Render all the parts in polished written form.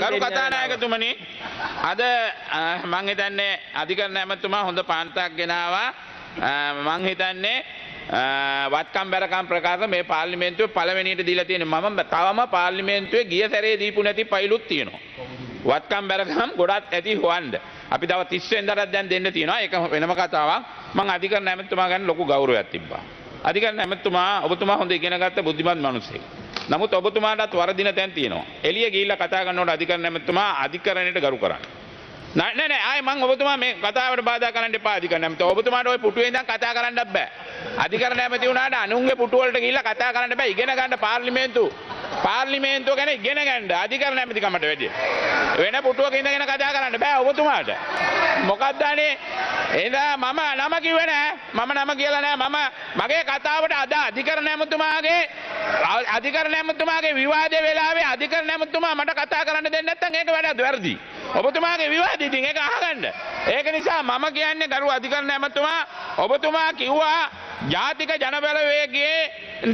ගරු කතානායකතුමනි අද මං හිතන්නේ අධිකරණ ඇමතුමා හොඳ පාන්තාවක් ගෙනාවා මං හිතන්නේ වත්කම් බැරකම් ප්‍රකාශ මේ පාර්ලිමේන්තුවේ පළවෙනියට දීලා තියෙන මම තවම පාර්ලිමේන්තුවේ ගිය සැරේ දීපු නැති ෆයිලුත් තියෙනවා වත්කම් බැරකම් ගොඩක් ඇති හොවන්න අපි තව 30 වෙනිදාට දැන් දෙන්න තියෙනවා ඒක වෙනම කතාවක් මං අධිකරණ ඇමතුමා ගැන ලොකු ගෞරවයක් තිබ්බා අධිකරණ ඇමතුමා ඔබතුමා හොඳ ඉගෙනගත්ත බුද්ධිමත් මිනිසෙක් නමුත් ඔබතුමාටත් වරදින තැන් තියෙනවා. එළිය ගිහිල්ලා කතා කරනකොට අධිකරණ ඇමතුමා අධිකරණයට ගරු කරන්න. නෑ ආයේ මම ඔබතුමා මේ කතාවට බාධා කරන්න එපා අධිකරණ ඇමතුමා. ඔබතුමාට ওই පුටුවේ ඉඳන් කතා කරන්නත් බෑ. අධිකරණ ඇමති වුණාට අනුන්ගේ පුටු වලට ගිහිල්ලා කතා කරන්න බෑ. ඉගෙන ගන්න පාර්ලිමේන්තුව ගැන ඉගෙන ගන්න අධිකරණ ඇමතිකමට වැඩිය. වෙන පුටුවක ඉඳගෙන කතා කරන්න බෑ ඔබතුමාට. මොකක්ද අනේ? එහෙනම් මම නම කිව්වේ නෑ. මම නම කියලා නෑ. මම මගේ කතාවට අද අධිකරණ ඇමතුමාගේ විවාදයේ වෙලාවේ අධිකරණ ඇමතුමා මට කතා කරන්න දෙන්නේ නැත්නම් ඒක වැඩක් වැරදි. ඔබතුමාගේ විවාදේ ඉතින් ඒක අහගන්න. ඒක නිසා මම කියන්නේ ගරු අධිකරණ ඇමතුමා ඔබතුමා කිව්වා ජාතික ජනබලවේගයේ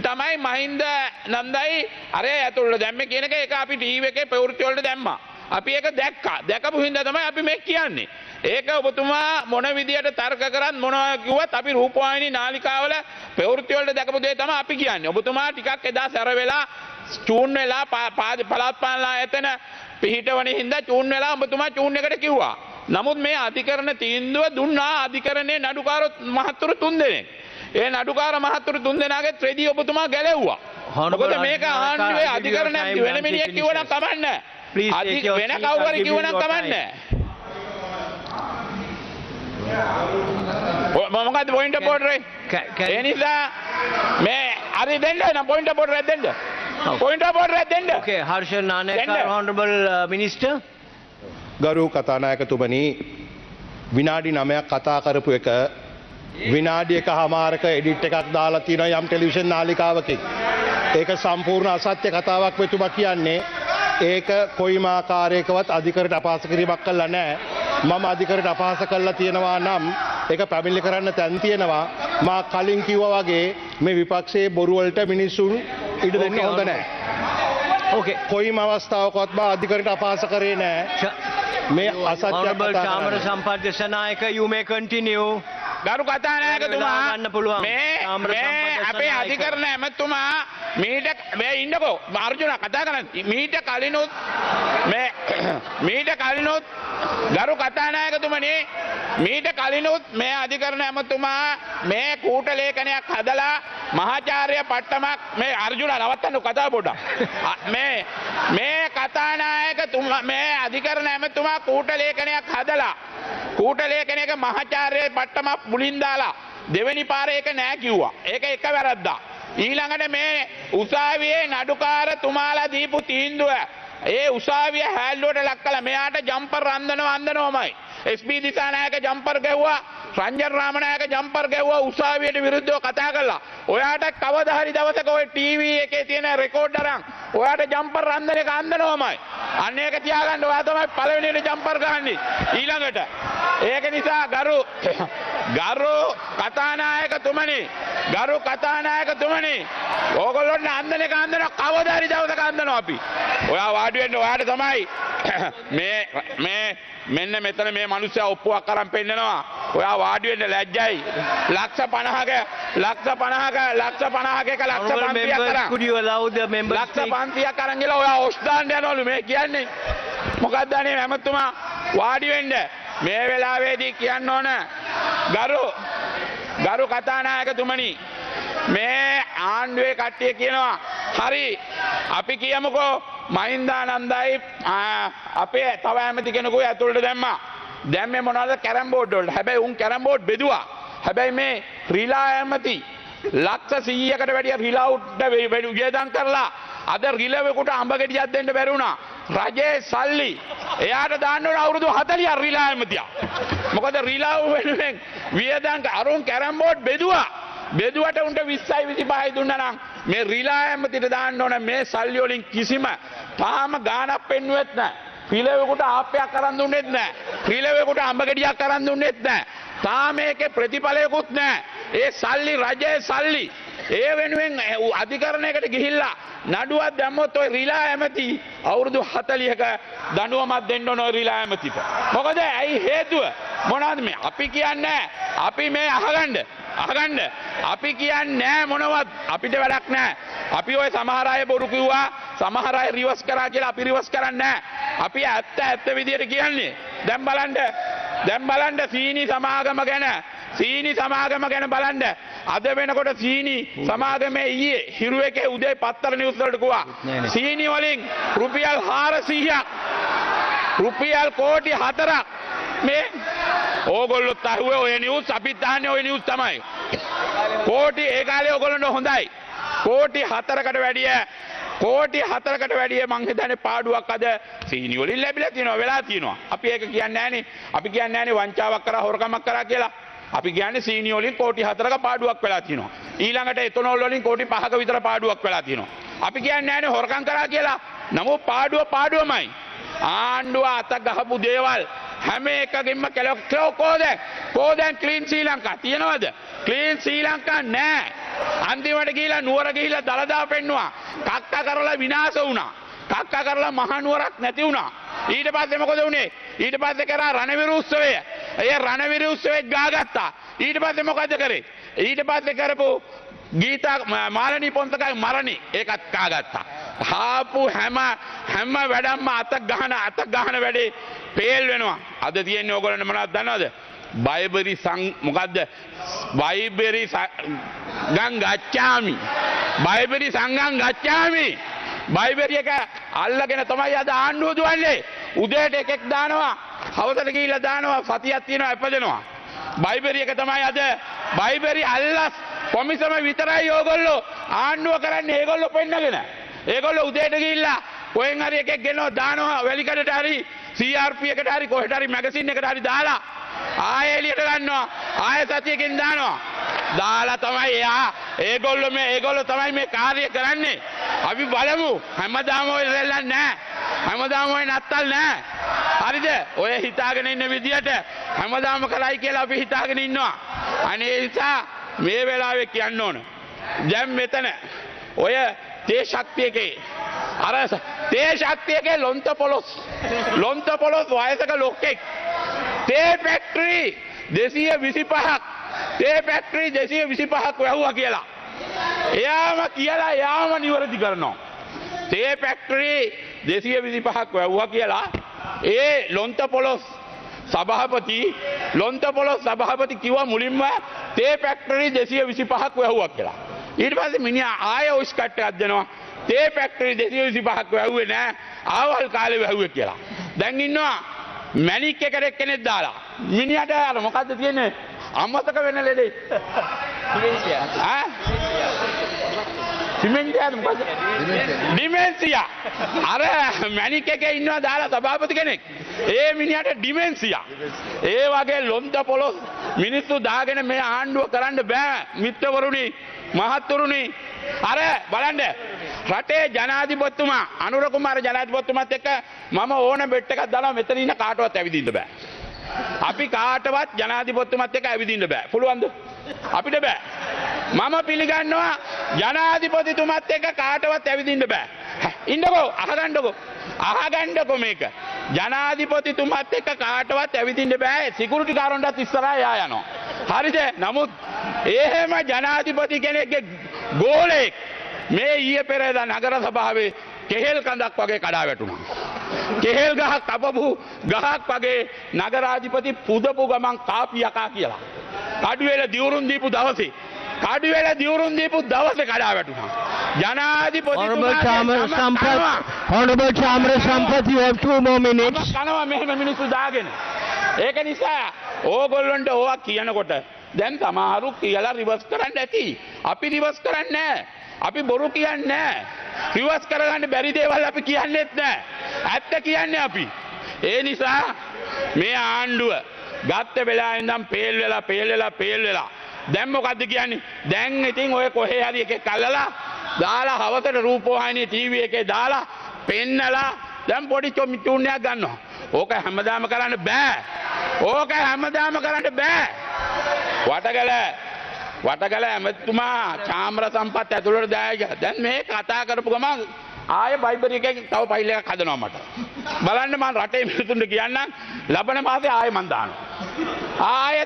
තමයි මහින්ද නන්දයි අරේ ඇතුළට දැම්මේ කියන එක ඒක අපි ටීවී එකේ ප්‍රවෘත්ති වලට දැම්මා. අපි ඒක දැක්කා. දැකපු හින්දා තමයි අපි මේ කියන්නේ. ඒක ඔබතුමා මොන විදියට තර්ක කරත් මොනවා කිව්වත් අපි රූපවාහිනී නාලිකාවල ප්‍රවෘත්ති වලට දැකපු දේ තමයි අපි කියන්නේ. ඔබතුමා ටිකක් එදා සැර වෙලා චූන් වෙලා පළාත් පාලන ආයතන පිහිටවන හින්දා චූන් වෙලා ඔබතුමා චූන් එකට කිව්වා. නමුත් මේ අධිකරණ තීන්දුව දුන්නා අධිකරණයේ නඩුකාර මහත්තුරු 3 දෙනෙක්. ඒ නඩුකාර මහත්තුරු 3 දෙනාගේ ත්‍රෙඩි ඔබතුමා ගැලෙව්වා. මොකද මේක ආණ්ඩුවේ අධිකරණ ඇමති වෙන මිනිහෙක් කිව්වනම් කමන්නේ. වෙන කවුරු හරි කිව්වනම් කමන්නේ. මොකක්ද පොයින්ට් ඔෆ් ඕඩර් එක? ඒ නිසා මේ හරි දෙන්න නම් පොයින්ට් ඔෆ් ඕඩර් එක දෙන්න. පොයින්ට් ඔෆ් ඕඩර් එක දෙන්න. Okay, Harshan Nanekar, Honorable Minister. ගරු කතානායකතුමනි විනාඩි 9ක් කතා කරපු එක විනාඩි 1කමාරක එඩිට් එකක් දාලා තියෙනවා යම් ටෙලිවිෂන් නාලිකාවකින්. ඒක සම්පූර්ණ අසත්‍ය කතාවක් මෙතුමා කියන්නේ. ඒක කොයිම ආකාරයකවත් අධිකරණයට අපහාස කිරීමක් කළා නැහැ. මම අධිකරණයට අපහාස කළා තියෙනවා නම් ඒක පැමිණිලි කරන්න තැන් තියෙනවා. මා කලින් කිව්වා වගේ මේ විපක්ෂයේ බොරු වලට මිනිසුන් ඉඩ දෙන්න හොඳ නැහැ. Okay. කොයිම අවස්ථාවකවත් මා අධිකරණයට අපහාස කරේ නැහැ. මේ අසත්‍ය Honorable කතා Chamara Sampath Desanayake, you may continue. ගරු කතානායකතුමා මේ අපේ අධිකරණ ඇමතුමා මීට මේ ඉන්නකෝ අර්ජුන කතා කරන්නේ මීට කලිනුත් ගරු කතානායකතුමනි මීට කලිනුත් මේ අධිකරණ ඇමතුමා මේ කූට ලේඛනයක් හදලා මහාචාර්ය පට්ටමක් මේ අර්ජුන නවත්තන්න කතා පොඩ්ඩක් මේ කතානායකතුමා මේ අධිකරණ ඇමතුමා කූට ලේඛනයක් හදලා කූට ලේඛනයක මහාචාර්ය පට්ටමක් මුලින් දාලා දෙවෙනි පාරේ ඒක නෑ කිව්වා. ඒක එක වැරද්දක්. ඊළඟට මේ උසාවියේ නඩුකාරතුමාලා දීපු තීන්දුව ඒ උසාවිය හැල්ලුවට ලක් කළා. මෙයාට ජම්පර් අන්දනවමයි. SP දිසානායක ජම්පර් ගැව්වා. රංජන් රාමනායක ජම්පර් ගැව්වා උසාවියට විරුද්ධව කතා කළා. ඔයාට කවදා හරි දවසක ඔය ටීවී එකේ තියෙන රෙකෝඩ් අරන් ඔයාට ජම්පර් අන්දන එක අන්දනවමයි. අන්න ඒක තියාගන්න ඔයා තමයි පළවෙනියට ජම්පර් ගහන්නේ. ඊළඟට ඒක නිසා ගරු කතානායකතුමනි ඕගොල්ලොන්ට අන්දන එක අන්දන කවදා හරි දවසක අන්දනවා අපි. ඔයා වාඩි වෙන්න ඔයාට තමයි මෙන්න මෙතන මේ මිනිස්සයා ඔප්පුවක් අරන් පෙන්නනවා. ඔයා වාඩි වෙන්න ලැජ්ජයි. ලක්ෂ 50ක Could you allow the members ලක්ෂ 500ක් අරන් ගිහලා ඔයා ඔස් දාන්න යනවලු මේ කියන්නේ. මොකක්ද අනේ ඇමතුමා වාඩි වෙන්න. මේ වෙලාවේදී කියන්න ඕන ගරු කතානායකතුමනි මේ ආණ්ඩුවේ කට්ටිය කියනවා හරි අපි කියමුකෝ මහින්දානන්දයි අපේ තව ඇමති කෙනෙකු ඇතුළට දැම්මා. දැම්මේ මොනවද කැරම් බෝඩ් වලට. හැබැයි උන් කැරම් බෝඩ් බෙදුවා. හැබැයි මේ රිලා ඇමති ලක්ෂ 100කට වැඩිය රිලා උඩ වියදම් කරලා අද රිලෙවෙකුට අඹ ගෙඩියක් දෙන්න බැරි වුණා. රජයේ සල්ලි එයාට දාන්න ඕන අවුරුදු 40ක් රිලා ඇමතියා. මොකද රිලා වෙනුවෙන් වියදම් අරුන් කැරම් බෝඩ් බෙදුවා. බෙදුවට උන්ට 20යි 25යි දුන්නා නම් මේ රිලා ඇමතිට දාන්න ඕන මේ සල්ලි වලින් කිසිම තාම ගාණක් පෙන්නුවෙත් නැහැ. රිලෙවෙකුට ආප්පයක් අරන් දුන්නෙත් නැහැ. රිලෙවෙකුට අඹ ගෙඩියක් අරන් දුන්නෙත් නැහැ. තාම මේකේ ප්‍රතිඵලයකුත් නැහැ. ඒ සල්ලි රජයේ සල්ලි ඒ වෙනුවෙන් අධිකරණයකට ගිහිල්ලා නඩුවක් දැම්මොත් ඔය රිලා ඇමති අවුරුදු 40ක දඬුවමක් දෙන්න ඕන ඔය රිලා ඇමතිට. මොකද ඇයි හේතුව? මොනවද මේ? අපි කියන්නේ අපි මේ අහගන්න අපි කියන්නේ මොනවත් අපිට වැඩක් නැහැ. අපි ඔය සමහර අය බොරු කිව්වා සමහර අය රිවර්ස් කරා කියලා අපි රිවර්ස් කරන්නේ නැහැ. අපි ඇත්ත විදියට කියන්නේ. දැන් බලන්න සීනි සමාගම ගැන බලන්න. අද වෙනකොට සීනි සමාගමේ ඊයේ හිරු එකේ උදේ පත්තර නිවුස් වලට කිව්වා සීනි වලින් රුපියල් 400ක් රුපියල් කෝටි 4ක් මේ ඕගොල්ලොත් අහුවේ ඔය නිවුස් අපිත් අහන්නේ ඔය නිවුස් තමයි. කෝටි ඒ කාලේ ඕගොල්ලන්ට හොඳයි. කෝටි 4කට වැඩිය මං හිතන්නේ පාඩුවක් අද සීනි වලින් ලැබිලා තියෙනවා වෙලා තියෙනවා. අපි ඒක කියන්නේ නැහනේ. අපි කියන්නේ නැහනේ වංචාවක් කරා හොරකමක් කරා කියලා. අපි කියන්නේ සීනි වලින් කෝටි 4ක පාඩුවක් වෙලා තියෙනවා. ඊළඟට එතනෝල් වලින් කෝටි 5ක විතර පාඩුවක් වෙලා තියෙනවා. අපි කියන්නේ නැහනේ හොරකම් කරා කියලා. නමුත් පාඩුවමයි. ආණ්ඩුව අත ගහපු දේවල් හැම එකකින්ම කෝදෙන් ක්ලීන් ශ්‍රී ලංකා තියනවද? ක්ලීන් ශ්‍රී ලංකා නෑ. අන්තිමට ගිහිලා නුවර ගිහිලා දලදා පෙන්නුවා. කක්ක කරලා විනාශ වුණා. කක්ක කරලා මහනුවරක් නැති වුණා. ඊට පස්සේ මොකද වුනේ? ඊට පස්සේ කරා රණවිරු උත්සවය. ඒ රණවිරු උත්සවෙත් ගාගත්තා. ඊට පස්සේ මොකද කරේ? ඊට පස්සේ කරපු ගීතා මාළනී පොන්තකයි මරණේ ඒකත් කාගත්තා. හාපු හැම වැඩක්ම අත ගහන වැඩේ පේල් වෙනවා. අද තියෙන්නේ ඕගොල්ලන්ට මොනවද දන්නවද? බයිබරි මොකද්ද? බයිබරි සංගම් ගච්ඡාමි. බයිබරි එක අල්ලගෙන තමයි අද ආණ්ඩුව දුවන්නේ. උදේට එකෙක් දානවා, හවසට ගිහිල්ලා දානවා, සතියක් තියෙනවා ඇපදෙනවා. බයිබරි එක තමයි අද බයිබරි අල්ලස් කොමිසම විතරයි ඕගොල්ලෝ ආණ්ඩුව කරන්නේ. ඒගොල්ලෝ පෙන්නගෙන ඒගොල්ලෝ උදේට ගිහිල්ලා කොහෙන් හරි එකෙක් ගෙනව දානවා වැලිකඩට හරි CRP එකට හරි කොහෙට හරි මැගසින් එකට හරි දාලා ආයෙ එළියට ගන්නවා. ආයෙ සතියකින් දාලා තමයි ඒගොල්ලෝ තමයි මේ කාර්යය කරන්නේ. අපි බලමු. හැමදාම ඔය රැල්ලක් නැහැ. හැමදාම ඔය නත්තල් නැහැ. හරිද? ඔය හිතාගෙන ඉන්න විදියට හැමදාම කරයි කියලා අපි හිතාගෙන ඉන්නවා. අනේ නිසා මේ වෙලාවේ කියන්න ඕන. දැන් මෙතන ඔය තේ ශක්තියකේ ලොන්ත පොලොස් වයසක ලොක්කෙක් තේ ෆැක්ටරි 225ක් වැහුවා කියලා. එයාම නිවැරදි කරනවා. තේ ෆැක්ටරි 225ක් වැහුවා කියලා ඒ ලොන්ත පොලොස් සභාපති කිව්වා මුලින්ම තේ ෆැක්ටරි 225ක් වැහුවා කියලා. ඊට පස්සේ මිනිහා ආයෙ ඔයිස් කට්ටයක් දෙනවා. තේ ෆැක්ටරි 225ක් වැහුවේ නෑ. ආවල් කාලේ වැහුවේ කියලා. දැන් ඉන්නවා මැනික් එකට කෙනෙක් දාලා. මිනිහට අර මොකද්ද තියෙන්නේ? අමතක වෙන ලෙඩේ. ඩිමෙන්සියා. අර මැනික් එකේ ඉන්නවා දාලා සභාපති කෙනෙක්. ඒ මිනිහට ඩිමෙන්සියා. ඒ වගේ ලොන්ත පොලොස් මිනිස්සු දාගෙන මේ ආණ්ඩුව කරන්න බෑ. මිත්‍රවරුනි, මහත්තුරුනි. අර බලන්න රටේ ජනාධිපතිතුමා අනුර කුමාර ජනාධිපතිතුමාත් එක්ක මම ඕන බෙට් එකක් දාලා මෙතන ඉන්න කාටවත් ඇවිදින්න බෑ. අපි කාටවත් ජනාධිපතිතුමාත් එක්ක ඇවිදින්න බෑ. පුළුවන්ද? අපිට බෑ. මම පිළිගන්නවා ජනාධිපතිතුමාත් එක්ක කාටවත් ඇවිදින්න බෑ. ඉන්නකෝ අහගන්නකෝ මේක. ජනාධිපතිතුමාත් එක්ක කාටවත් ඇවිදින්න බෑ. සිකියුරිටි කාරණාවත් ඉස්සරහා යා යනවා. හරිද? නමුත් එහෙම ජනාධිපති කෙනෙක්ගේ ගෝලෙක් මේ ඊයේ පෙරේදා නගර සභාවේ කෙහෙල් කඳක් වගේ කඩා වැටුණා. කෙහෙල් ගහක් කපපු ගහක් වගේ නගරාධිපති පුදපු ගමන් කාපි යකා කියලා. කඩුවෙල දිවුරුම් දීපු දවසේ කඩා වැටුණා. Honorable Chamra Sampath, you have 2 more minutes. කනවා මෙහෙම මිනිස්සු දාගෙන. ඒක නිසා ඕගොල්ලන්ට ඕවා කියනකොට දැන් සමහරු කියලා රිවර්ස් කරන්න ඇති. අපි රිවර්ස් කරන්නේ නැහැ. අපි බොරු කියන්නේ නැහැ. රිවර්ස් කරගන්න බැරි දේවල් අපි කියන්නේත් නැහැ. ඇත්ත කියන්නේ අපි. ඒ නිසා මේ ආණ්ඩුව ගත්ත වෙලාවෙ ඉඳන් පේල් වෙලා දැන් මොකද්ද කියන්නේ? දැන් ඉතින් ඔය කොහේ හරි එකෙක් අල්ලලා දාලා හවසට රූපවාහිනියේ ටීවී එකේ දාලා පෙන්නලා දැන් පොඩි චුන්නයක් ගන්නවා. ඕක හැමදාම කරන්න බෑ. වටගල වටකල ඇමතුමා චාම්‍ර සම්පත් ඇතුළට දායක. දැන් මේ කතා කරපු ගමන් ආයෙ බයිබල් එකේ තව ෆයිල් එකක් හදනවා මට. බලන්න මම රටේ මිනිතුන්ට කියන්නම් ලබන මාසේ ආයෙ මම දානවා. ආයෙ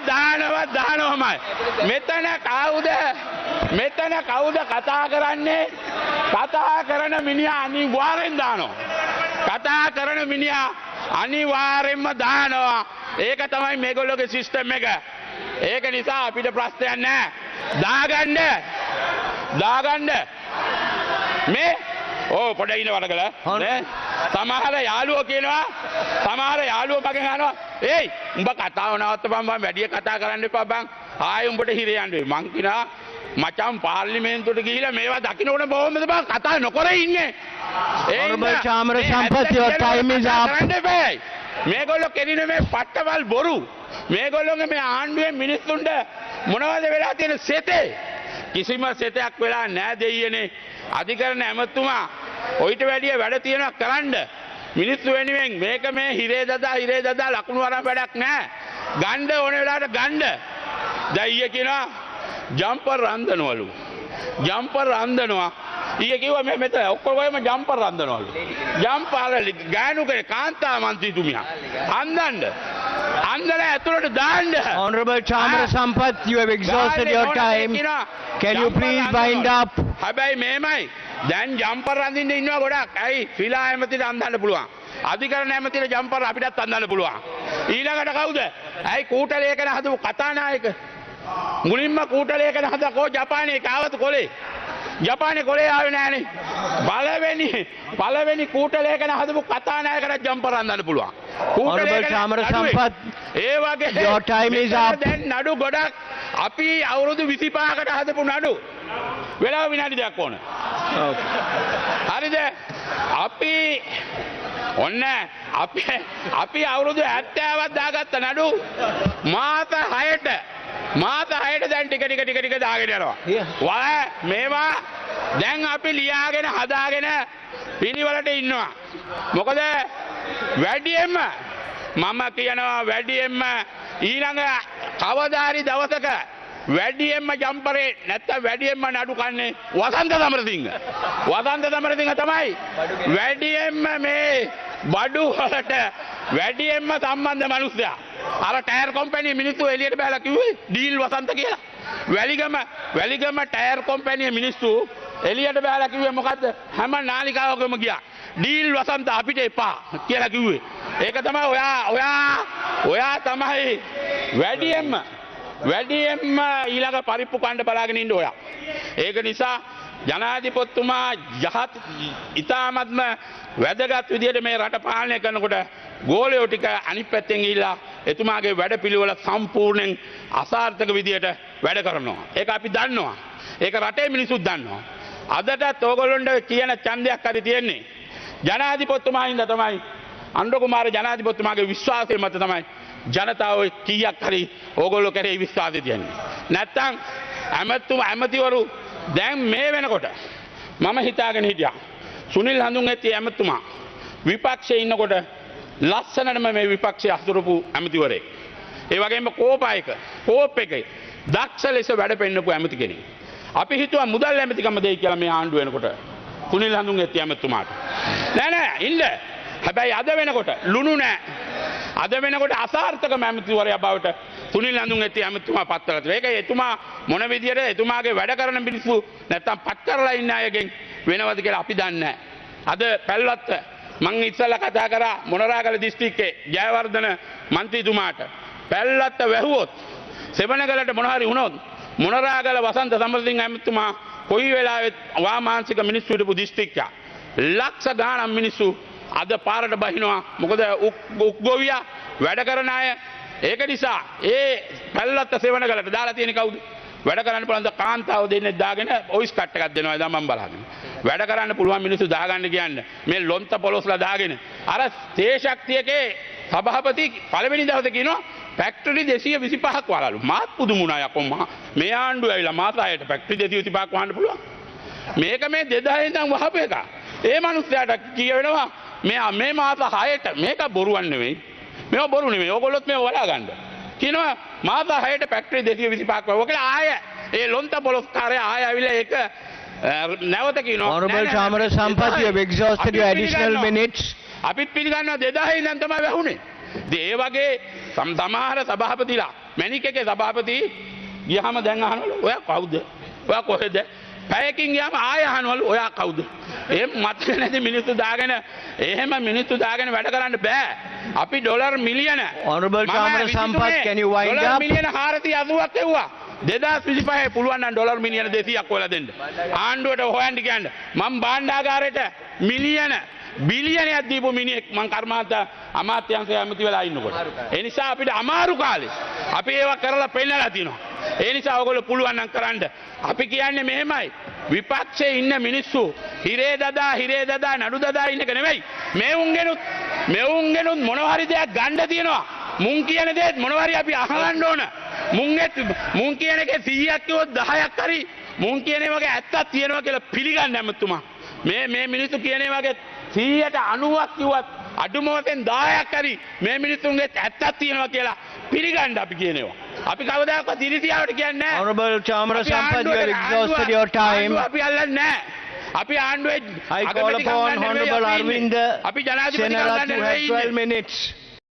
දානවාමයි. මෙතන කවුද කතා කරන්නේ? කතා කරන මිනිහා අනිවාර්යෙන් දානවා. කතා කරන මිනිහා අනිවාර්යෙන්ම දානවා. ඒක තමයි මේගොල්ලෝගේ සිස්ටම් එක. ඒක නිසා අපිට ප්‍රශ්නයක් නැහැ. දාගන්න මේ පොඩ ඉන්න වඩකල සමහර යාළුවෝ කියනවා සමහර යාළුවෝ මගෙන් අහනවා ඒයි උඹ කතාව නවත්තපන් මම වැඩි කතා කරන්න එපා බං ආයෙ උඹට හිරේ යන්න වෙයි මං කියනවා මචං පාර්ලිමේන්තුවට ගිහිල්ලා මේවා දකින්නකොට බොහොමද බං කතා නොකර ඉන්නේ Honorable Chamra Sampath, your time is up. මේගොල්ලෝ කෙරින මේ පට්ටවල් බොරු මේගොල්ලෝගේ මේ ආණ්ඩුවේ මිනිස්සුන්ට මොනවද වෙලා තියෙන සෙතේ කිසිම සෙතයක් වෙලා නැහැ දෙයියනේ අධිකරණ ඇමතුමා ඔයිට වැඩිය වැඩ තියෙනවා කරන්න මිනිස්සු වෙනුවෙන් මේක මේ හිරේ දදා ලකුණු වරන් වැඩක් නැහැ ගන්න ඕන වෙලාවට ගන්න දැන් ඊයේ කියනවා ජම්පර් රන්දනවා ඊයේ කිව්වා මේ මෙතන ඔක්කොම ජම්පර් රන්දනවලු ජම්පර් ගෑනු කෙනෙක් කාන්තා මන්ත්‍රීතුමියා අන්දලා ඇතුළට දාන්න. Honorable Chamra Sampath, you have exhausted your time. Can you please wind up? හැබැයි මේමයි දැන් ජම්පර් අඳින්න ඉන්නවා ගොඩක්. ඇයි? ශ්‍රීලා ඇමතිට අඳන්න පුළුවන්. අධිකරණ ඇමතිට ජම්පර් අපිටත් අඳන්න පුළුවන්. ඊළඟට කවුද? ඇයි කූටලේඛන හදපු කතානායක. මුලින්ම කූටලේඛන හදකෝ ජපානයේ කාවත කොලේ. ජපානයේ කොලේ ආවේ නෑනේ. පළවෙනි කූටලේඛන හදපු කතානායකට ජම්පර් අඳන්න පුළුවන්. Honorable Chamra Sampath, ඒ වගේ your time is up. දැන් නඩු ගොඩක් අපි අවුරුදු 25කට හදපු නඩු වෙලාව විනාඩි 2ක් ඕන. හරිද? අපි අවුරුදු 70ක් දාගත්ත නඩු මාස 6ට දැන් ටික දාගෙන යනවා. මේවා දැන් අපි ලියාගෙන හදාගෙන පිළිවෙලට ඉන්නවා. මොකද වැඩියෙන්ම මම කියනවා වැඩියෙන්ම ඊළඟ කවදාරි දවසක වැඩියෙන්ම ජම්පරේ නැත්තම් වැඩියෙන්ම නඩු කන්නේ වසන්ත සමරසිංහ තමයි වැඩියෙන්ම මේ බඩු වලට වැඩියෙන්ම සම්බන්ධ මිනිස්සයා. අර ටයර් කම්පැනි මිනිස්සු එළියට බහලා කිව්වේ ඩීල් වසන්ත කියලා. වැලිගම ටයර් කම්පැනි මිනිස්සු එළියට බහලා කිව්වේ මොකද්ද? හැම නාලිකාවකම ගියා. ඩීල් වසන්ත අපිට එපා කියලා කිව්වේ. ඒක තමයි ඔයා තමයි වැඩියෙන්ම ඊළඟ පරිප්පු කණ්ඩ බලාගෙන ඉන්න ඔයා. ඒක නිසා ජනාධිපතිතුමා ඉතාමත්ම වැදගත් විදියට මේ රට පාලනය කරනකොට ගෝලයෝ ටික අනිත් පැත්තෙන් ගිහිල්ලා එතුමාගේ වැඩපිළිවෙල සම්පූර්ණයෙන් අසාර්ථක විදියට වැඩ කරනවා. ඒක අපි දන්නවා. ඒක රටේ මිනිස්සුත් දන්නවා. අදටත් ඕගොල්ලොන්ට කියන ඡන්දයක් හරි තියෙන්නේ. ජනාධිපතිතුමා හින්දා තමයි අනුර කුමාර ජනාධිපතිතුමාගේ විශ්වාසය මත තමයි ජනතාව කීයක් හරි ඕගොල්ලෝ කරේ විශ්වාසය තියන්නේ. නැත්තම් ඇමතිවරු දැන් මේ වෙනකොට මම හිතාගෙන හිටියා සුනිල් හඳුන්ගැති ඇමතුමා විපක්ෂයේ ඉන්නකොට ලස්සනටම මේ විපක්ෂය අසුරපු ඇමතිවරයෙක්. ඒ වගේම කෝප් එකේ දක්ෂ ලෙස වැඩ පෙන්නපු ඇමති කෙනෙක්. අපි හිතුවා මුදල් ඇමතිකම දෙයි කියලා මේ ආණ්ඩුව වෙනකොට සුනිල් හඳුන්ගැති ඇමතුමාට. නෑ ඉන්න. හැබැයි අද වෙනකොට ලුණු නෑ. අද වෙනකොට අසාර්ථක ඇමතිවරයා බවට සුනිල් හඳුන්ගැති ඇමතුමා පත් කරලා තියෙනවා. ඒක එතුමා මොන විදියට එතුමාගේ වැඩ කරන මිනිස්සු නැත්තම් පත් කරලා ඉන්න අයගෙන් වෙනවද කියලා අපි දන්නේ නෑ. අද පැල්ලත්ත මං ඉස්සල්ලා කතා කරා මොනරාගල දිස්ත්‍රික්කේ ජයවර්ධන මන්ත්‍රීතුමාට පැල්ලත්ත වැහුවොත් සෙවණගලට මොන හරි වුණොත් මොනරාගල වසන්ත සමරසිංහ ඇමතුමා කොයි වෙලාවෙත් වාමාංශික මිනිස්සු හිටපු දිස්ත්‍රික්කයක් ලක්ෂ ගාණක් මිනිස්සු අද පාරට බහිනවා. මොකද උක්ගොවියා වැඩ කරන අය. ඒක නිසා ඒ පැල්ලත්ත සෙවණගලට දාලා තියෙන කවුද? වැඩ කරන්න පුළුවන් කාන්තාව දෙන්නේ දාගෙන ඔයිස් කට් එකක් දෙනවා දැන් මම බලන්නේ. වැඩ කරන්න පුළුවන් මිනිස්සු දාගන්න කියන්නේ මේ ලොන්ත පොලොස්ලා දාගෙන අර තේ ශක්තියකේ සභාපති පළවෙනි දවසේ කියනවා ෆැක්ටරි 225ක් වලලු. මාත් පුදුම වුණා යකෝ මේ ආණ්ඩුව ඇවිල්ලා මාත් ආයෙත් ෆැක්ටරි 225ක් වහන්න පුළුවන්. මේක මේ 2000 ඉඳන් වහපු එක. ඒ මිනිස්සයාට කියවෙනවා මේ මාස 6ට මේක බොරුවක් නෙවෙයි. මේක බොරු නෙවෙයි. ඕගොල්ලොත් මේව වඩා ගන්න. කියනවා මාස 6ට ෆැක්ටරි 225ක් වගේ. ඔකලා ආය ඒ ලොන්ත පොලොස් කාර්ය ආය ඇවිල්ලා ඒක නැවත කියනවා. Honorable Chamara Sampath, you have exhausted your additional minutes. අපිත් පිළිගන්නවා 2000 ඉඳන් තමයි වැහුනේ. ඉතින් ඒ වගේ සමහර සභාපතිලා මැනික් එකේ සභාපති ගියාම දැන් අහනවලු ඔයා කවුද? ඔයා කොහෙද? පැයකින් ගියාම ආය අහනවලු ඔයා කවුද? එහෙම මතක නැති මිනිස්සු දාගෙන එහෙම මිනිස්සු දාගෙන වැඩ කරන්න බෑ. අපි ඩොලර් මිලියන Honorable Chamara Sampath, can you wind dollar up? මිලියන 480ක් එව්වා. 2025 පුළුවන් නම් ඩොලර් මිලියන 200ක් හොයලා දෙන්න. ආණ්ඩුවට හොයන්න කියන්න. මම භාණ්ඩාගාරයට මිලියන බිලියනයක් දීපු මිනිහෙක් මං කර්මාන්ත අමාත්‍යාංශය ඇමති වෙලා ඉන්නකොට. ඒ නිසා අපිට අමාරු කාලේ අපි ඒවා කරලා පෙන්නලා තියෙනවා. ඒ නිසා ඔයගොල්ලෝ පුළුවන් නම් කරන්න. අපි කියන්නේ මෙහෙමයි. විපක්ෂයේ ඉන්න මිනිස්සු හිරේ දදා නඩු දදා ඉන්න එක නෙවෙයි. මෙවුන්ගෙනුත් මොනවා හරි දෙයක් ගන්න තියෙනවා. මුන් කියන දේත් මොනවා හරි අපි අහගන්න ඕන. මුන් කියන එකේ 100ක් කිව්වොත් 10ක් හරි මුන් කියන වගේ ඇත්තක් තියෙනවා කියලා පිළිගන්න ඇමතුමා. මේ මිනිස්සු කියන වගේ 190ක් කිව්වත් අඩුම වශයෙන් 10ක් හරි මේ මිනිස්සුන්ගේ ඇත්තක් තියෙනවා කියලා පිළිගන්න අපි කියනවා. අපි කවදාකවත් ඉරිසියාවට කියන්නේ නැහැ. Honorable Chamara Sampath, you have exhausted your time. අපි අල්ලන්නේ නැහැ. අපි ආණ්ඩුවේ I call upon Honorable Arvind අපි ජනාධිපති Senarath ගන්න to have නෙවෙයි 12 minutes.